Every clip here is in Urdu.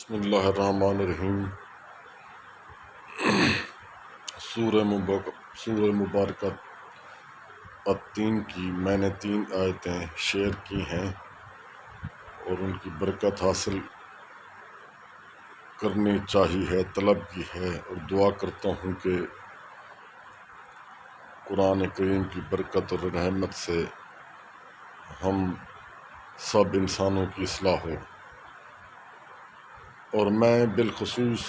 بسم اللہ الرحمن الرحیم۔ سورہ مبارکہ التین کی میں نے 3 آیتیں شیئر کی ہیں اور ان کی برکت حاصل کرنی چاہیے، طلب کی ہے، اور دعا کرتا ہوں کہ قرآن کریم کی برکت اور رحمت سے ہم سب انسانوں کی اصلاح ہو۔ اور میں بالخصوص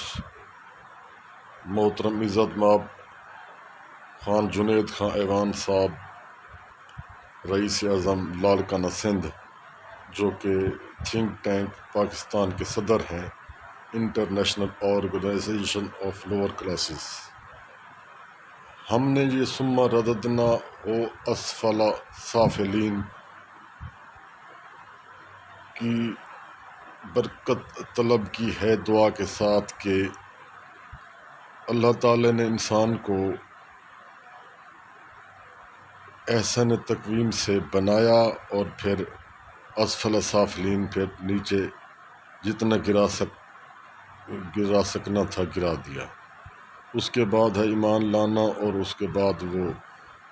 محترم عزت مآب خان جنید خان ایوان صاحب، رئیس اعظم لاڑکانہ سندھ، جو کہ تھنک ٹینک پاکستان کے صدر ہیں، international organisation of lower classes, ہم نے یہ ثم رددنا او اسفل سافلین کی برکت طلب کی ہے، دعا کے ساتھ کہ اللہ تعالی نے انسان کو احسن تقویم سے بنایا اور پھر اسفل سافلین، پھر نیچے جتنا گرا سکنا تھا گرا دیا۔ اس کے بعد ہے ایمان لانا، اور اس کے بعد وہ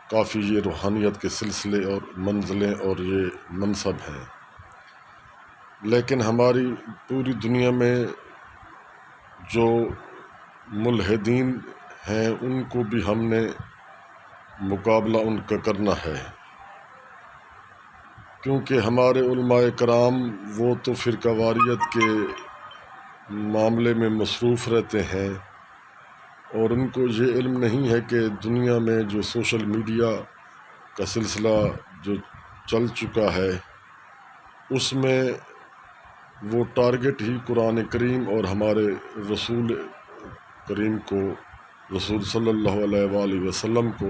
کافی یہ روحانیت کے سلسلے اور منزلیں اور یہ منصب ہیں۔ لیکن ہماری پوری دنیا میں جو ملحدین ہیں ان کو بھی ہم نے مقابلہ ان کا کرنا ہے، کیونکہ ہمارے علماء کرام وہ تو فرقہ واریت کے معاملے میں مصروف رہتے ہیں، اور ان کو یہ علم نہیں ہے کہ دنیا میں جو سوشل میڈیا کا سلسلہ جو چل چکا ہے، اس میں وہ ٹارگٹ ہی قرآن کریم اور ہمارے رسول کریم کو، رسول صلی اللہ علیہ وآلہ وسلم کو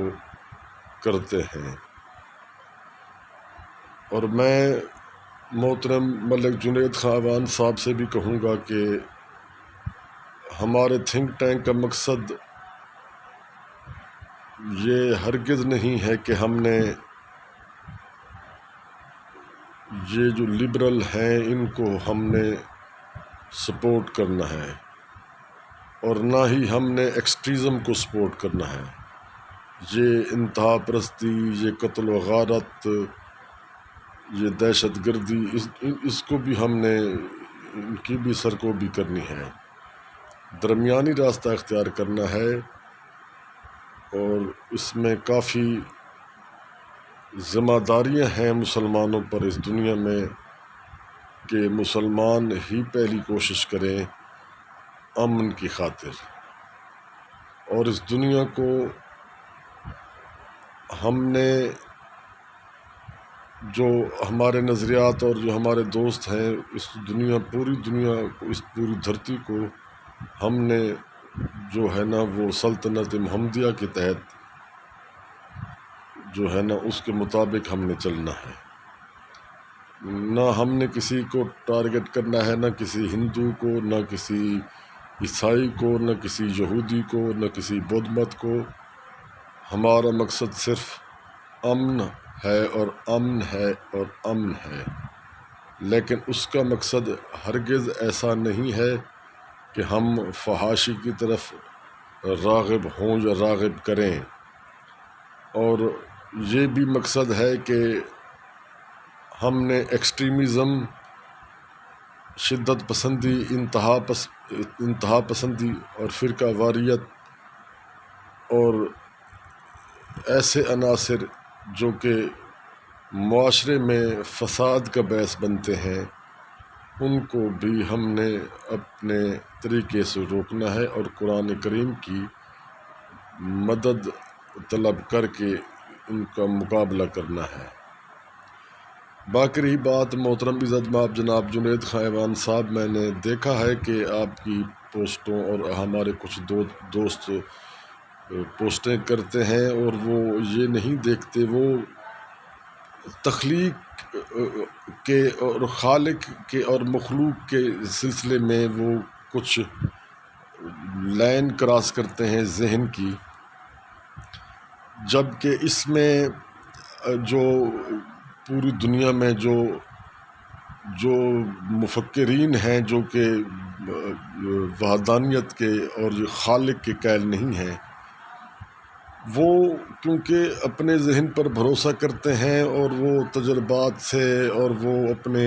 کرتے ہیں۔ اور میں محترم ملک جنید خان ایوان صاحب سے بھی کہوں گا کہ ہمارے تھنک ٹینک کا مقصد یہ ہرگز نہیں ہے کہ ہم نے یہ جو لبرل ہیں ان کو ہم نے سپورٹ کرنا ہے، اور نہ ہی ہم نے ایکسٹریزم کو سپورٹ کرنا ہے۔ یہ انتہا پرستی، یہ قتل و غارت، یہ دہشت گردی، اس کو بھی ہم نے، ان کی بھی سرکوبی کرنی ہے، درمیانی راستہ اختیار کرنا ہے۔ اور اس میں کافی ذمہ داریاں ہیں مسلمانوں پر اس دنیا میں، کہ مسلمان ہی پہلی کوشش کریں امن کی خاطر، اور اس دنیا کو ہم نے جو ہمارے نظریات اور جو ہمارے دوست ہیں، اس پوری دنیا کو، اس پوری دھرتی کو ہم نے جو ہے نا وہ سلطنت محمدیہ کے تحت جو ہے نا اس کے مطابق ہم نے چلنا ہے۔ نہ ہم نے کسی کو ٹارگٹ کرنا ہے، نہ کسی ہندو کو، نہ کسی عیسائی کو، نہ کسی یہودی کو، نہ کسی بدھ مت کو۔ ہمارا مقصد صرف امن ہے اور امن ہے اور امن ہے، لیکن اس کا مقصد ہرگز ایسا نہیں ہے کہ ہم فحاشی کی طرف راغب ہوں یا راغب کریں، اور یہ بھی مقصد ہے کہ ہم نے ایکسٹریمزم، شدت پسندی، انتہا پسندی اور فرقہ واریت اور ایسے عناصر جو کہ معاشرے میں فساد کا باعث بنتے ہیں، ان کو بھی ہم نے اپنے طریقے سے روکنا ہے، اور قرآن کریم کی مدد طلب کر کے ان کا مقابلہ کرنا ہے۔ باقی رہی بات محترم عزت مآب جناب جنید خان ایوان صاحب، میں نے دیکھا ہے کہ آپ کی پوسٹوں اور ہمارے کچھ دوست پوسٹیں کرتے ہیں، اور وہ یہ نہیں دیکھتے، وہ تخلیق کے اور خالق کے اور مخلوق کے سلسلے میں وہ کچھ لائن کراس کرتے ہیں ذہن کی، جبکہ اس میں جو پوری دنیا میں جو جو مفکرین ہیں جو کہ وحدانیت کے اور جو خالق کے قائل نہیں ہیں، وہ کیونکہ اپنے ذہن پر بھروسہ کرتے ہیں اور وہ تجربات سے اور وہ اپنے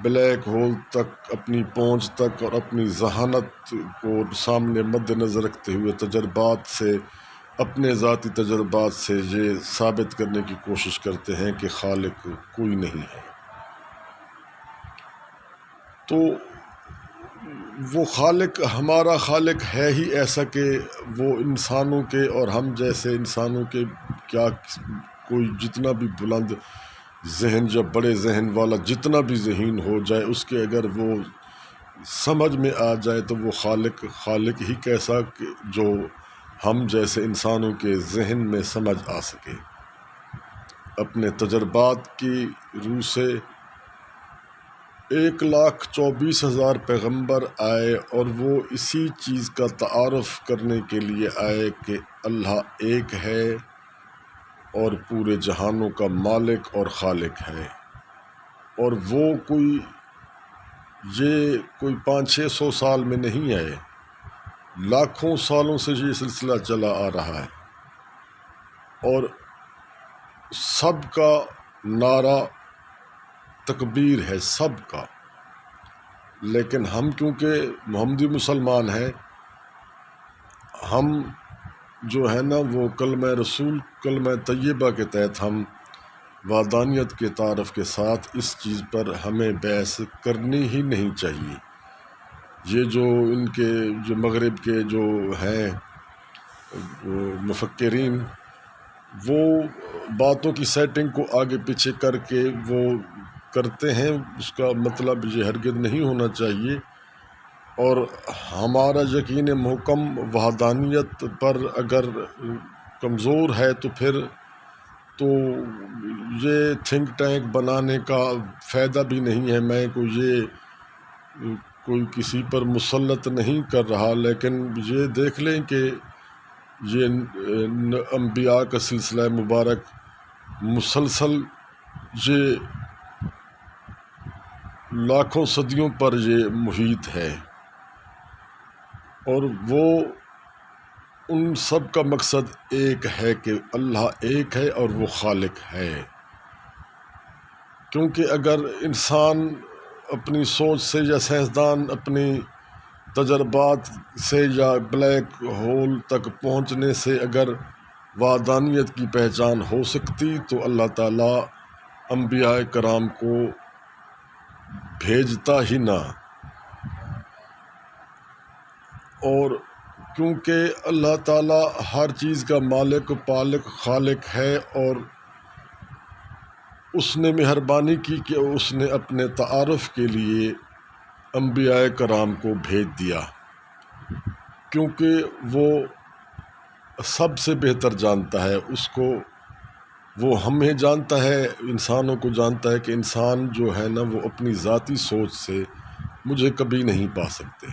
بلیک ہول تک، اپنی پہنچ تک اور اپنی ذہانت کو سامنے مد نظر رکھتے ہوئے تجربات سے، اپنے ذاتی تجربات سے یہ ثابت کرنے کی کوشش کرتے ہیں کہ خالق کوئی نہیں ہے۔ تو وہ خالق، ہمارا خالق ہے ہی ایسا کہ وہ انسانوں کے اور ہم جیسے انسانوں کے کیا کوئی جتنا بھی بلند ذہن یا بڑے ذہن والا جتنا بھی ذہین ہو جائے، اس کے اگر وہ سمجھ میں آ جائے تو وہ خالق ہی کیسا کہ جو ہم جیسے انسانوں کے ذہن میں سمجھ آ سکے۔ اپنے تجربات کی روح سے 1,24,000 پیغمبر آئے اور وہ اسی چیز کا تعارف کرنے کے لیے آئے کہ اللہ ایک ہے اور پورے جہانوں کا مالک اور خالق ہے، اور وہ کوئی 500-600 سال میں نہیں آئے، لاکھوں سالوں سے یہ سلسلہ چلا آ رہا ہے، اور سب کا نعرہ تکبیر ہے، سب کا۔ لیکن ہم کیونکہ محمدی مسلمان ہیں، ہم جو ہے نا وہ کلمہ رسول، کلمہ طیبہ کے تحت ہم وحدانیت کے تعارف کے ساتھ اس چیز پر ہمیں بحث کرنی ہی نہیں چاہیے۔ یہ جو ان کے جو مغرب کے جو ہیں مفکرین، وہ باتوں کی سیٹنگ کو آگے پیچھے کر کے وہ کرتے ہیں، اس کا مطلب یہ ہرگز نہیں ہونا چاہیے۔ اور ہمارا یقین محکم وحدانیت پر اگر کمزور ہے تو پھر تو یہ تھنک ٹینک بنانے کا فائدہ بھی نہیں ہے۔ میں کوئی کسی پر مسلط نہیں کر رہا، لیکن یہ دیکھ لیں کہ یہ انبیاء کا سلسلہ مبارک مسلسل یہ لاکھوں صدیوں پر یہ محیط ہے، اور وہ ان سب کا مقصد ایک ہے کہ اللہ ایک ہے اور وہ خالق ہے۔ کیونکہ اگر انسان اپنی سوچ سے یا سائنسدان اپنی تجربات سے یا بلیک ہول تک پہنچنے سے اگر وحدانیت کی پہچان ہو سکتی تو اللہ تعالیٰ انبیاء کرام کو بھیجتا ہی نہ۔ اور کیونکہ اللہ تعالیٰ ہر چیز کا مالک، پالک، خالق ہے، اور اس نے مہربانی کی کہ اس نے اپنے تعارف کے لیے انبیاء کرام کو بھیج دیا، کیونکہ وہ سب سے بہتر جانتا ہے اس کو، وہ ہمیں جانتا ہے، انسانوں کو جانتا ہے کہ انسان جو ہے نا وہ اپنی ذاتی سوچ سے مجھے کبھی نہیں پا سکتے،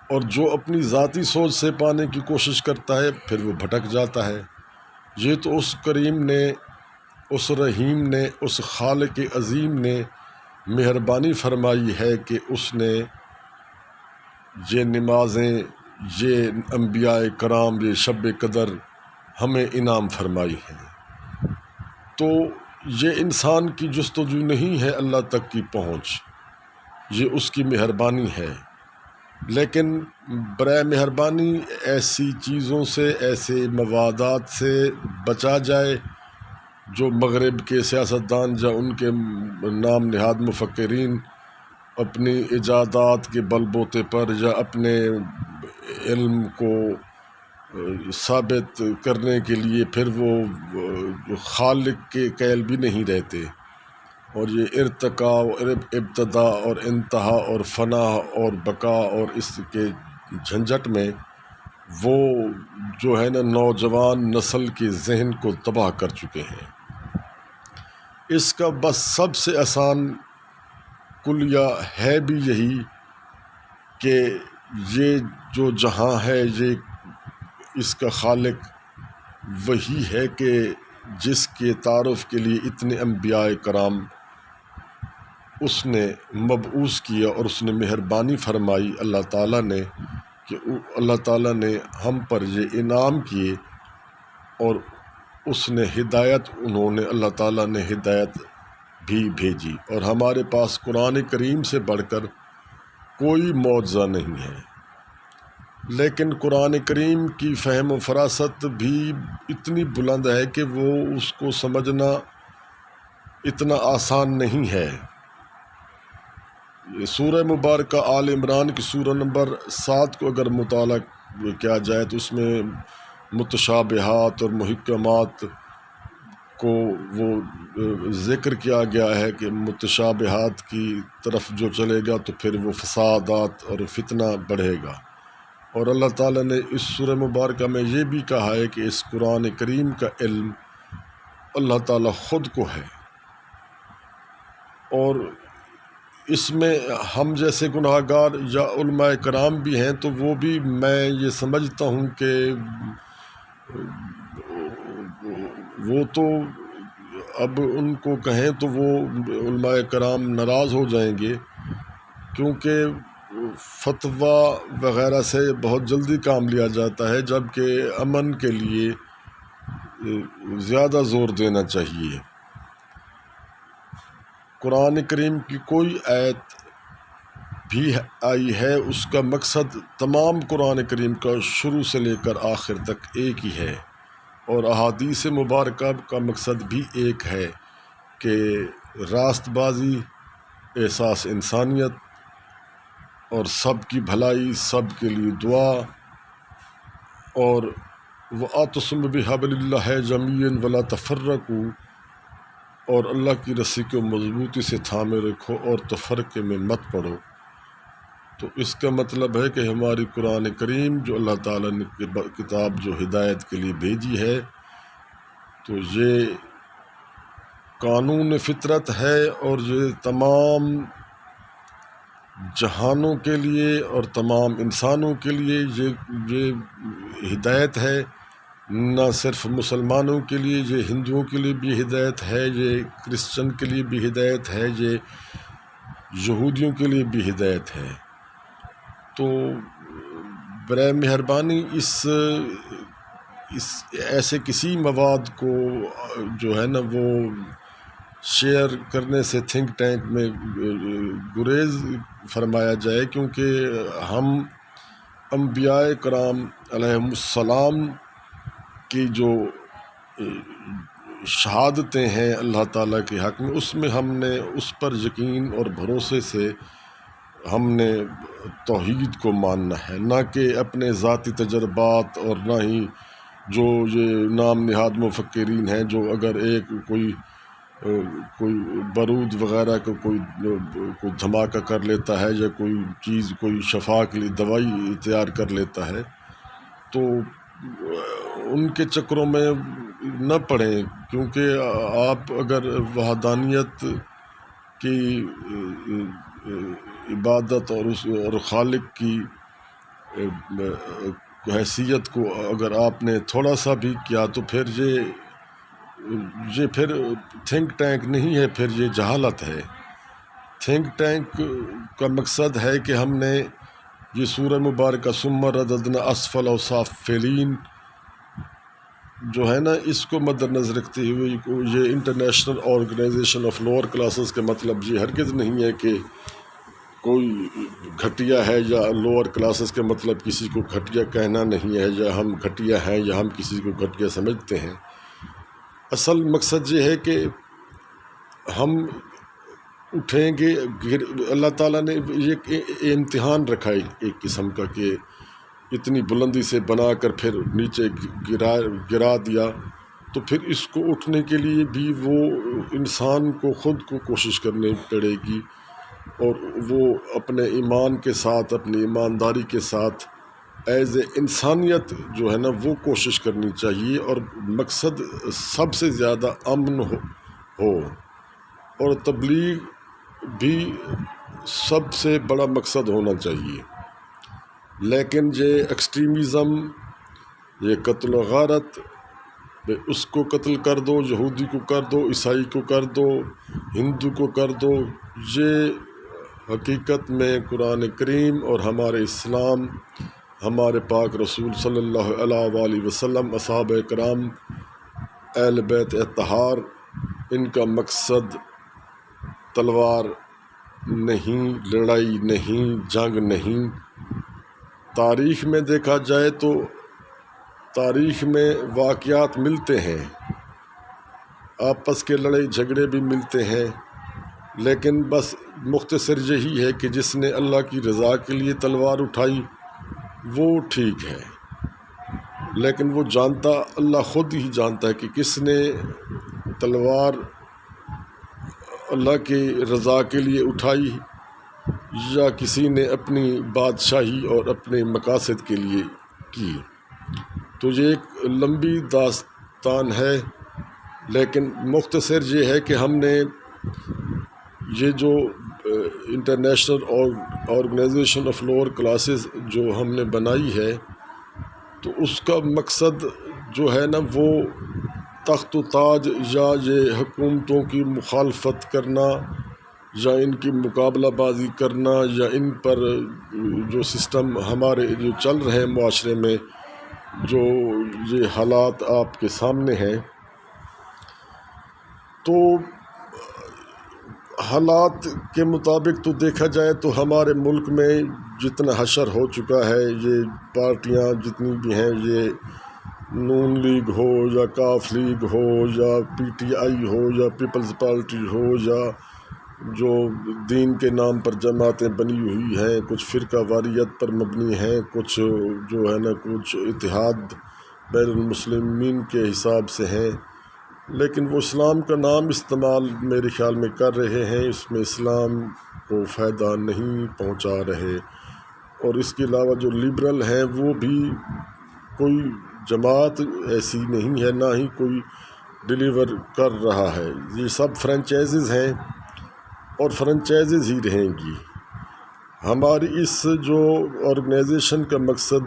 اور جو اپنی ذاتی سوچ سے پانے کی کوشش کرتا ہے پھر وہ بھٹک جاتا ہے۔ یہ تو اس کریم نے، اس رحیم نے، اس خالق عظیم نے مہربانی فرمائی ہے کہ اس نے یہ نمازیں، یہ انبیاء کرام، یہ شب قدر ہمیں انعام فرمائی ہیں۔ تو یہ انسان کی جستجو نہیں ہے اللہ تک کی پہنچ، یہ اس کی مہربانی ہے، لیکن برائے مہربانی ایسی چیزوں سے، ایسے موادات سے بچا جائے جو مغرب کے سیاستدان یا ان کے نام نہاد مفکرین اپنی ایجادات کے بل بوتے پر یا اپنے علم کو ثابت کرنے کے لیے پھر وہ خالق کے قائل بھی نہیں رہتے، اور یہ ارتقاء اور ابتدا اور انتہا اور فنا اور بقا اور اس کے جھنجھٹ میں وہ جو ہے نا نوجوان نسل کے ذہن کو تباہ کر چکے ہیں۔ اس کا بس سب سے آسان کلیہ ہے بھی یہی کہ یہ جو جہاں ہے یہ اس کا خالق وہی ہے کہ جس کے تعارف کے لیے اتنے انبیاء کرام اس نے مبعوث کیا اور اس نے مہربانی فرمائی اللہ تعالیٰ نے کہ اللہ تعالیٰ نے ہم پر یہ انعام کیے، اور اس نے ہدایت اللہ تعالیٰ نے ہدایت بھی بھیجی، اور ہمارے پاس قرآن کریم سے بڑھ کر کوئی معجزہ نہیں ہے۔ لیکن قرآن کریم کی فہم و فراست بھی اتنی بلند ہے کہ وہ اس کو سمجھنا اتنا آسان نہیں ہے۔ سورہ مبارکہ آل عمران کی سورہ نمبر 7 کو اگر مطالعہ کیا جائے تو اس میں متشابہات اور محکمات کو وہ ذکر کیا گیا ہے کہ متشابہات کی طرف جو چلے گا تو پھر وہ فسادات اور فتنہ بڑھے گا، اور اللہ تعالیٰ نے اس سورہ مبارکہ میں یہ بھی کہا ہے کہ اس قرآن کریم کا علم اللہ تعالیٰ خود کو ہے، اور اس میں ہم جیسے گناہ گار یا علماء کرام بھی ہیں تو وہ بھی، میں یہ سمجھتا ہوں کہ وہ تو اب ان کو کہیں تو وہ علماء کرام ناراض ہو جائیں گے، کیونکہ فتویٰ وغیرہ سے بہت جلدی کام لیا جاتا ہے، جبکہ امن کے لیے زیادہ زور دینا چاہیے۔ قرآن کریم کی کوئی آیت بھی آئی ہے، اس کا مقصد تمام قرآن کریم کا شروع سے لے کر آخر تک ایک ہی ہے، اور احادیث مبارکہ کا مقصد بھی ایک ہے کہ راست بازی، احساس انسانیت اور سب کی بھلائی، سب کے لیے دعا، اور وَاعْتَصِمُوا بِحَبْلِ اللَّهِ جَمِيعًا وَلَا تَفَرَّقُوا، اور اللہ کی رسی کو مضبوطی سے تھامے رکھو اور تفرقے میں مت پڑو۔ تو اس کا مطلب ہے کہ ہماری قرآن کریم جو اللہ تعالیٰ نے کتاب جو ہدایت کے لیے بھیجی ہے، تو یہ قانون فطرت ہے، اور یہ تمام جہانوں کے لیے اور تمام انسانوں کے لیے یہ ہدایت ہے، نہ صرف مسلمانوں کے لیے، یہ ہندوؤں کے لیے بھی ہدایت ہے، یہ کرسچن کے لیے بھی ہدایت ہے، یہ یہودیوں کے لیے بھی ہدایت ہے۔ تو برائے مہربانی اس ایسے کسی مواد کو جو ہے نا وہ شیئر کرنے سے تھنک ٹینک میں گریز فرمایا جائے، کیونکہ ہم انبیاء کرام علیہم السلام کی جو شہادتیں ہیں اللہ تعالیٰ کے حق میں، اس میں ہم نے اس پر یقین اور بھروسے سے ہم نے توحید کو ماننا ہے، نہ کہ اپنے ذاتی تجربات، اور نہ ہی جو یہ نام نہاد مفکرین ہیں جو اگر کوئی بارود وغیرہ کا کوئی دھماکہ کر لیتا ہے، یا کوئی چیز کوئی شفا کے لیے دوائی تیار کر لیتا ہے، تو ان کے چکروں میں نہ پڑیں، کیونکہ آپ اگر وحدانیت کی عبادت اور خالق کی حیثیت کو اگر آپ نے تھوڑا سا بھی کیا تو پھر یہ پھر تھنک ٹینک نہیں ہے، پھر یہ جہالت ہے۔ تھنک ٹینک کا مقصد ہے کہ ہم نے یہ سورہ مبارکہ ثم رددنا اسفل سافلین جو ہے نا، اس کو مد نظر رکھتے ہوئے یہ international organisation of lower classes کا مطلب یہ ہرگز نہیں ہے کہ کوئی گھٹیا ہے، یا لوور کلاسز کا مطلب کسی کو گھٹیا کہنا نہیں ہے، یا ہم گھٹیا ہیں یا ہم کسی کو گھٹیا سمجھتے ہیں۔ اصل مقصد یہ ہے کہ ہم اٹھیں گے، اللہ تعالیٰ نے یہ امتحان رکھا ہے ایک قسم کا کہ اتنی بلندی سے بنا کر پھر نیچے گرا دیا، تو پھر اس کو اٹھنے کے لیے بھی وہ انسان کو خود کو کوشش کرنی پڑے گی، اور وہ اپنے ایمان کے ساتھ، اپنی ایمانداری کے ساتھ ایز اے انسانیت جو ہے نا وہ کوشش کرنی چاہیے، اور مقصد سب سے زیادہ امن ہو، اور تبلیغ بھی سب سے بڑا مقصد ہونا چاہیے۔ لیکن یہ ایکسٹریمزم، یہ قتل و غارت اس کو قتل کر دو، یہودی کو کر دو، عیسائی کو کر دو، ہندو کو کر دو۔ یہ حقیقت میں قرآن کریم اور ہمارے اسلام، ہمارے پاک رسول صلی اللہ علیہ وآلہ وسلم، اصحاب کرام، اہل بیت اطہار، ان کا مقصد تلوار نہیں، لڑائی نہیں، جنگ نہیں۔ تاریخ میں دیکھا جائے تو تاریخ میں واقعات ملتے ہیں، آپس کے لڑائی جھگڑے بھی ملتے ہیں، لیکن بس مختصر یہی ہے کہ جس نے اللہ کی رضا کے لیے تلوار اٹھائی وہ ٹھیک ہے، لیکن وہ جانتا، اللہ خود ہی جانتا ہے کہ کس نے تلوار اللہ کی رضا کے لیے اٹھائی یا کسی نے اپنی بادشاہی اور اپنے مقاصد کے لیے کی۔ تو یہ ایک لمبی داستان ہے، لیکن مختصر یہ ہے کہ ہم نے یہ جو international organisation of lower classes جو ہم نے بنائی ہے، تو اس کا مقصد جو ہے نا وہ تخت و تاج یا یہ حکومتوں کی مخالفت کرنا یا ان کی مقابلہ بازی کرنا یا ان پر جو سسٹم ہمارے جو چل رہے ہیں معاشرے میں، جو یہ حالات آپ کے سامنے ہیں، تو حالات کے مطابق تو دیکھا جائے تو ہمارے ملک میں جتنا حشر ہو چکا ہے، یہ پارٹیاں جتنی بھی ہیں، یہ نون لیگ ہو یا کاف لیگ ہو یا پی ٹی آئی ہو یا پیپلز پارٹی ہو یا جو دین کے نام پر جماعتیں بنی ہوئی ہیں، کچھ فرقہ واریت پر مبنی ہیں، کچھ جو ہے نا کچھ اتحاد بین المسلمین کے حساب سے ہیں، لیکن وہ اسلام کا نام استعمال میرے خیال میں کر رہے ہیں، اس میں اسلام کو فائدہ نہیں پہنچا رہے۔ اور اس کے علاوہ جو لبرل ہیں وہ بھی کوئی جماعت ایسی نہیں ہے، نہ ہی کوئی ڈیلیور کر رہا ہے، یہ سب فرنچائزز ہیں اور فرنچائزز ہی رہیں گی۔ ہماری اس جو آرگنائزیشن کا مقصد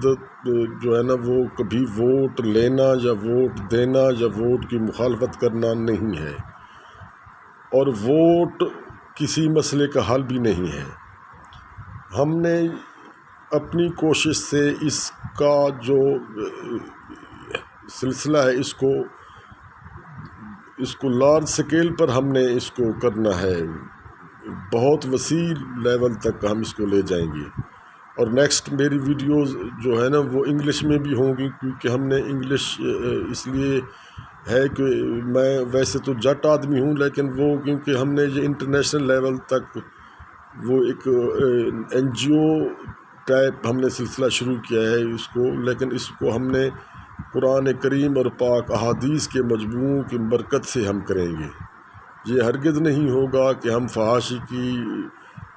جو ہے نا وہ کبھی ووٹ لینا یا ووٹ دینا یا ووٹ کی مخالفت کرنا نہیں ہے، اور ووٹ کسی مسئلے کا حل بھی نہیں ہے۔ ہم نے اپنی کوشش سے اس کا جو سلسلہ ہے اس کو لارج سکیل پر ہم نے اس کو کرنا ہے، بہت وسیع لیول تک ہم اس کو لے جائیں گے۔ اور نیکسٹ میری ویڈیوز جو ہے نا وہ انگلش میں بھی ہوں گی، کیونکہ ہم نے انگلش اس لیے ہے کہ میں ویسے تو جٹ آدمی ہوں، لیکن وہ کیونکہ ہم نے یہ انٹرنیشنل لیول تک وہ ایک این جی او ٹائپ ہم نے سلسلہ شروع کیا ہے اس کو، لیکن اس کو ہم نے قرآن کریم اور پاک احادیث کے مجموعوں کی برکت سے ہم کریں گے۔ یہ ہرگز نہیں ہوگا کہ ہم فحاشی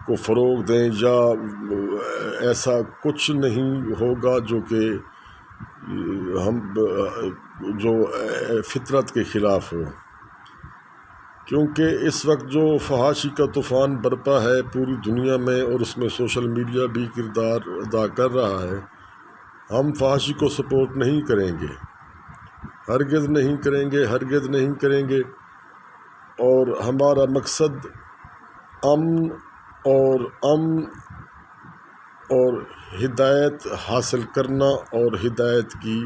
کو فروغ دیں یا ایسا کچھ نہیں ہوگا جو کہ ہم جو فطرت کے خلاف ہو، کیونکہ اس وقت جو فحاشی کا طوفان برپا ہے پوری دنیا میں، اور اس میں سوشل میڈیا بھی کردار ادا کر رہا ہے، ہم فحاشی کو سپورٹ نہیں کریں گے، ہرگز نہیں کریں گے، ہرگز نہیں کریں گے۔ اور ہمارا مقصد امن اور ہدایت حاصل کرنا اور ہدایت کی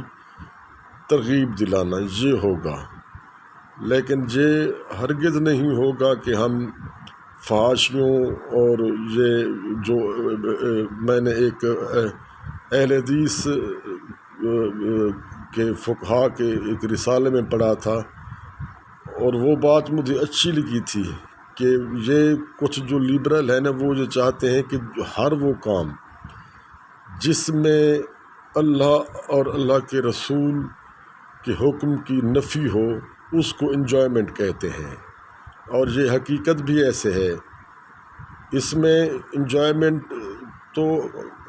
ترغیب دلانا یہ ہوگا، لیکن یہ ہرگز نہیں ہوگا کہ ہم فحاشیوں اور یہ جو میں نے ایک اہل حدیث کے فقہا کے ایک رسالے میں پڑھا تھا، اور وہ بات مجھے اچھی لگی تھی کہ یہ کچھ جو لبرل ہیں نا وہ یہ چاہتے ہیں کہ ہر وہ کام جس میں اللہ اور اللہ کے رسول کے حکم کی نفی ہو اس کو انجوائمنٹ کہتے ہیں، اور یہ حقیقت بھی ایسے ہے۔ اس میں انجوائمنٹ تو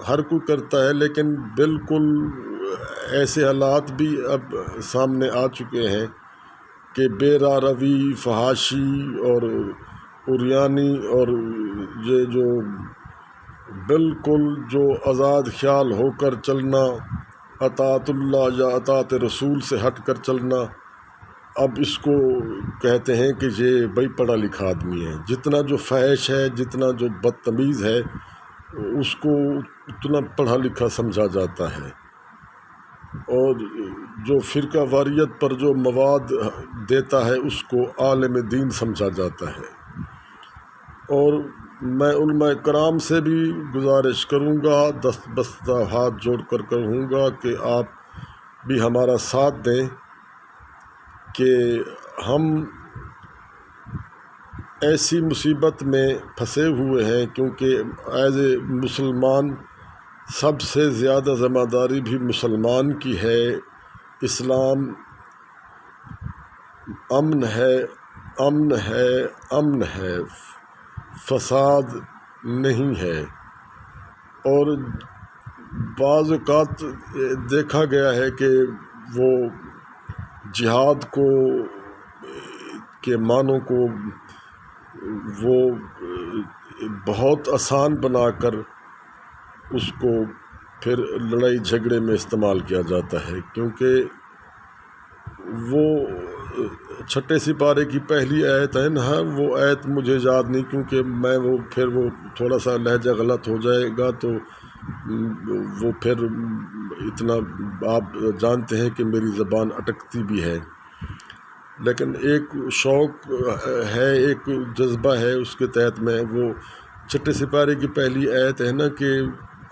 ہر کوئی کرتا ہے، لیکن بالکل ایسے حالات بھی اب سامنے آ چکے ہیں کہ بے راہ روی، فحاشی اور عریانی اور یہ جو بالکل جو آزاد خیال ہو کر چلنا، اطاعت اللہ یا اطاعت رسول سے ہٹ کر چلنا، اب اس کو کہتے ہیں کہ یہ بڑی پڑھا لکھا آدمی ہے، جتنا جو فحش ہے، جتنا جو بدتمیز ہے، اس کو اتنا پڑھا لکھا سمجھا جاتا ہے، اور جو فرقہ واریت پر جو مواد دیتا ہے اس کو عالم دین سمجھا جاتا ہے۔ اور میں علماء کرام سے بھی گزارش کروں گا، دست بستہ ہاتھ جوڑ کر کہوں گا کہ آپ بھی ہمارا ساتھ دیں کہ ہم ایسی مصیبت میں پھنسے ہوئے ہیں، کیونکہ ایز اے مسلمان سب سے زیادہ ذمہ داری بھی مسلمان کی ہے۔ اسلام امن ہے، امن ہے، امن ہے، فساد نہیں ہے۔ اور بعض اوقات دیکھا گیا ہے کہ وہ جہاد کو کے معنوں کو وہ بہت آسان بنا کر اس کو پھر لڑائی جھگڑے میں استعمال کیا جاتا ہے، کیونکہ وہ چھٹے سپارے کی پہلی آیت ہے نا، وہ آیت مجھے یاد نہیں، کیونکہ میں وہ تھوڑا سا لہجہ غلط ہو جائے گا تو وہ پھر اتنا آپ جانتے ہیں کہ میری زبان اٹکتی بھی ہے، لیکن ایک شوق ہے، ایک جذبہ ہے، اس کے تحت میں وہ چھٹے سپارے کی پہلی آیت ہے نا کہ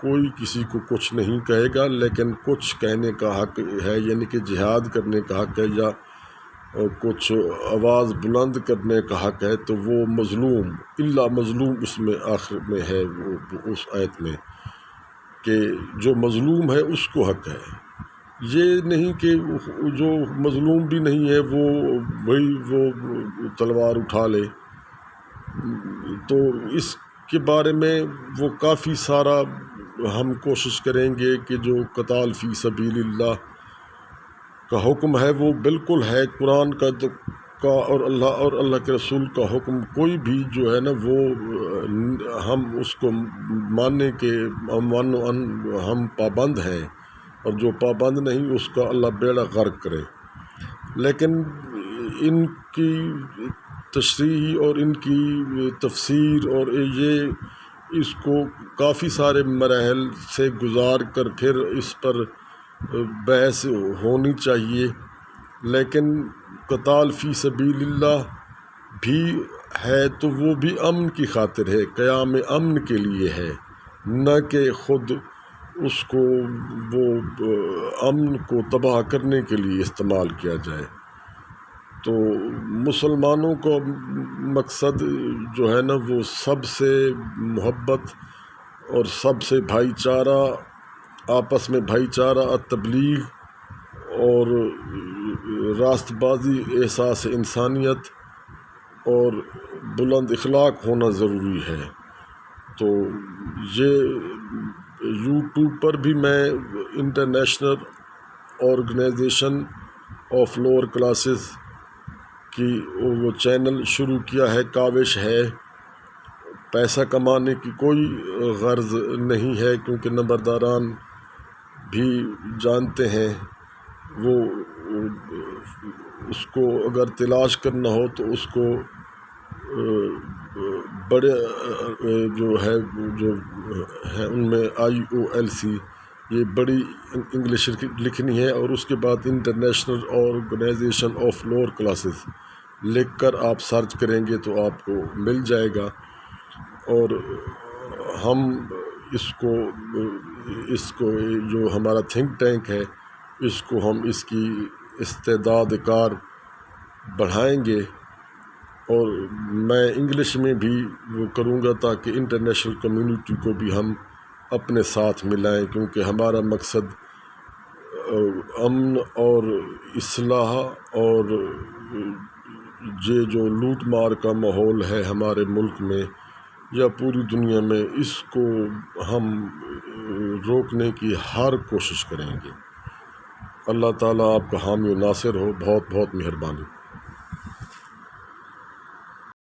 کوئی کسی کو کچھ نہیں کہے گا لیکن کچھ کہنے کا حق ہے، یعنی کہ جہاد کرنے کا حق ہے یا کچھ آواز بلند کرنے کا حق ہے، تو وہ مظلوم الا مظلوم اس میں آخر میں ہے، وہ اس آیت میں کہ جو مظلوم ہے اس کو حق ہے۔ یہ نہیں کہ جو مظلوم بھی نہیں ہے وہ تلوار اٹھا لے، تو اس کے بارے میں وہ کافی سارا ہم کوشش کریں گے کہ جو قتال فی سبیل اللہ کا حکم ہے وہ بالکل ہے قرآن کا اور اللہ کے رسول کا حکم، کوئی بھی جو ہے نا وہ ہم اس کو ماننے کے ہم پابند ہیں، اور جو پابند نہیں اس کا اللہ بیڑا غرق کرے۔ لیکن ان کی تشریح اور ان کی تفسیر اور اس کو کافی سارے مراحل سے گزار کر پھر اس پر بحث ہونی چاہیے، لیکن قتال فی سبیل اللہ بھی ہے تو وہ بھی امن کی خاطر ہے، قیام امن کے لیے ہے، نہ کہ خود اس کو وہ امن کو تباہ کرنے کے لیے استعمال کیا جائے۔ تو مسلمانوں کا مقصد جو ہے نا وہ سب سے محبت اور سب سے بھائی چارہ، آپس میں بھائی چارہ، تبلیغ اور راست بازی، احساس انسانیت اور بلند اخلاق ہونا ضروری ہے۔ تو یہ یوٹیوب پر بھی میں international organisation of lower classes کی وہ چینل شروع کیا ہے، کاوش ہے، پیسہ کمانے کی کوئی غرض نہیں ہے، کیونکہ نمبرداران بھی جانتے ہیں وہ اس کو اگر تلاش کرنا ہو تو اس کو بڑے جو ہے ان میں IOLC یہ بڑی انگلش لکھنی ہے، اور اس کے بعد international organisation of lower classes لکھ کر آپ سرچ کریں گے تو آپ کو مل جائے گا۔ اور ہم اس کو جو ہمارا تھنک ٹینک ہے اس کو ہم اس کی استعداد کار بڑھائیں گے، اور میں انگلش میں بھی وہ کروں گا تاکہ انٹرنیشنل کمیونٹی کو بھی ہم اپنے ساتھ ملائیں، کیونکہ ہمارا مقصد امن اور اصلاح اور یہ جو لوٹ مار کا ماحول ہے ہمارے ملک میں یا پوری دنیا میں، اس کو ہم روکنے کی ہر کوشش کریں گے۔ اللہ تعالیٰ آپ کا حامی و ناصر ہو۔ بہت بہت مہربانی۔